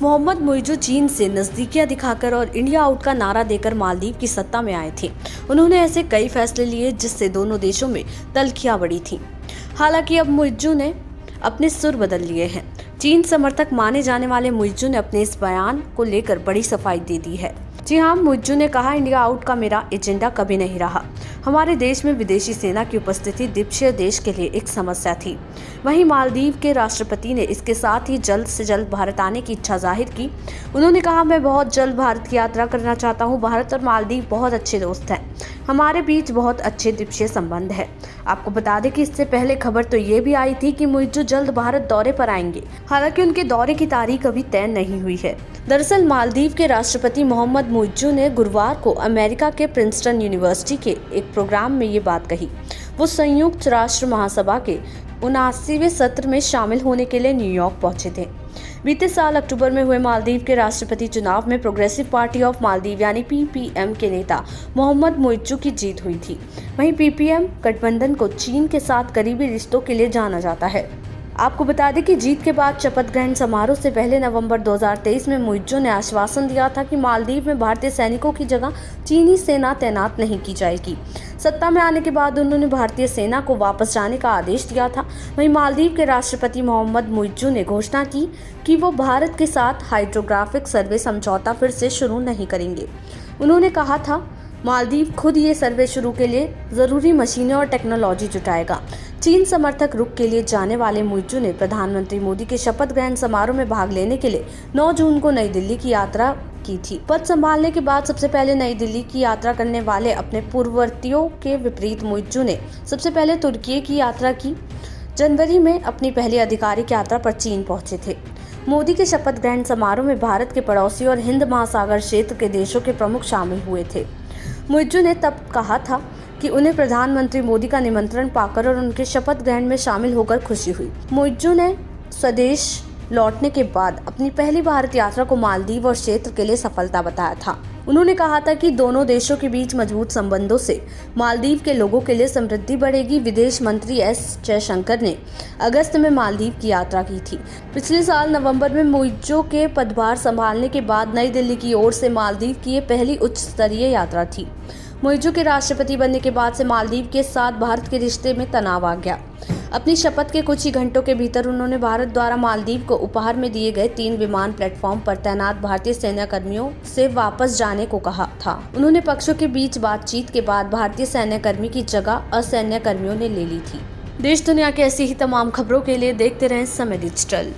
मोहम्मद मुइज़्ज़ू चीन से नज़दीकियां दिखाकर और इंडिया आउट का नारा देकर मालदीव की सत्ता में आए थे। उन्होंने ऐसे कई फैसले लिए जिससे दोनों देशों में तल्खियां बढ़ी थीं। हालांकि अब मुइज़्ज़ू ने अपने सुर बदल लिए हैं। चीन समर्थक माने जाने वाले मुइज़्ज़ू ने अपने इस बयान को लेकर बड़ी सफाई दे दी है। जी हाँ, मुइज़्ज़ू ने कहा, इंडिया आउट का मेरा एजेंडा कभी नहीं रहा। हमारे देश में विदेशी सेना की उपस्थिति द्वीपीय देश के लिए एक समस्या थी। वहीं मालदीव के राष्ट्रपति ने इसके साथ ही जल्द से जल्द भारत आने की इच्छा जाहिर की। उन्होंने कहा, मैं बहुत जल्द भारत की यात्रा करना चाहता हूँ। भारत और मालदीव बहुत अच्छे दोस्त हैं। हमारे बीच बहुत अच्छे द्विपक्षीय संबंध है। आपको बता दें कि इससे पहले खबर तो ये भी आई थी कि मुइज़्ज़ू जल्द भारत दौरे पर आएंगे। हालांकि उनके दौरे की तारीख अभी तय नहीं हुई है। दरअसल मालदीव के राष्ट्रपति मोहम्मद मुइज़्ज़ू ने गुरुवार को अमेरिका के प्रिंसटन यूनिवर्सिटी के एक प्रोग्राम में ये बात कही। वो संयुक्त राष्ट्र महासभा के 79वें सत्र में शामिल होने के लिए न्यूयॉर्क पहुंचे थे। बीते साल अक्टूबर में हुए मालदीव के राष्ट्रपति चुनाव में प्रोग्रेसिव पार्टी ऑफ मालदीव यानी पीपीएम के नेता मोहम्मद मुइज़्ज़ू की जीत हुई थी। वहीं पीपीएम गठबंधन को चीन के साथ करीबी रिश्तों के लिए जाना जाता है। आपको बता दें कि जीत के बाद शपथ ग्रहण समारोह से पहले नवंबर 2023 में मुइज़्ज़ू ने आश्वासन दिया था कि मालदीव में भारतीय सैनिकों की जगह चीनी सेना तैनात नहीं की जाएगी। सत्ता में आने के बाद उन्होंने भारतीय सेना को वापस जाने का आदेश दिया था। वहीं मालदीव के राष्ट्रपति मोहम्मद मुइज़्ज़ू ने घोषणा की कि वो भारत के साथ हाइड्रोग्राफिक सर्वे समझौता फिर से शुरू नहीं करेंगे। उन्होंने कहा था, मालदीव खुद ये सर्वे शुरू के लिए जरूरी मशीनें और टेक्नोलॉजी जुटाएगा। चीन समर्थक रुख के लिए जाने वाले मुइज़्ज़ू ने प्रधानमंत्री मोदी के शपथ ग्रहण समारोह में भाग लेने के लिए 9 जून को नई दिल्ली की यात्रा की थी। पद संभालने के बाद सबसे पहले नई दिल्ली की यात्रा करने वाले अपने पूर्ववर्तियों के विपरीत मुइज़्ज़ू ने सबसे पहले तुर्की की यात्रा की। जनवरी में अपनी पहली आधिकारिक यात्रा पर चीन पहुंचे थे। मोदी के शपथ ग्रहण समारोह में भारत के पड़ोसी और हिंद महासागर क्षेत्र के देशों के प्रमुख शामिल हुए थे। मुइज़्ज़ू ने तब कहा था कि उन्हें प्रधानमंत्री मोदी का निमंत्रण पाकर और उनके शपथ ग्रहण में शामिल होकर खुशी हुई। मुइज़्ज़ू ने स्वदेश लौटने के बाद अपनी पहली भारत यात्रा को मालदीव और क्षेत्र के लिए सफलता बताया था। उन्होंने कहा था कि दोनों देशों के बीच मजबूत संबंधों से मालदीव के लोगों के लिए समृद्धि बढ़ेगी। विदेश मंत्री एस जयशंकर ने अगस्त में मालदीव की यात्रा की थी। पिछले साल नवंबर में मुइज़्ज़ू के पदभार संभालने के बाद नई दिल्ली की ओर से मालदीव की ये पहली उच्च स्तरीय यात्रा थी। मुइज़्ज़ू के राष्ट्रपति बनने के बाद से मालदीव के साथ भारत के रिश्ते में तनाव आ गया। अपनी शपथ के कुछ ही घंटों के भीतर उन्होंने भारत द्वारा मालदीव को उपहार में दिए गए 3 विमान प्लेटफॉर्म पर तैनात भारतीय सेना कर्मियों से वापस जाने को कहा था। उन्होंने पक्षों के बीच बातचीत के बाद भारतीय सैन्य कर्मी की जगह असैन्य कर्मियों ने ले ली थी। देश दुनिया की ऐसी ही तमाम खबरों के लिए देखते रहें समय डिजिटल।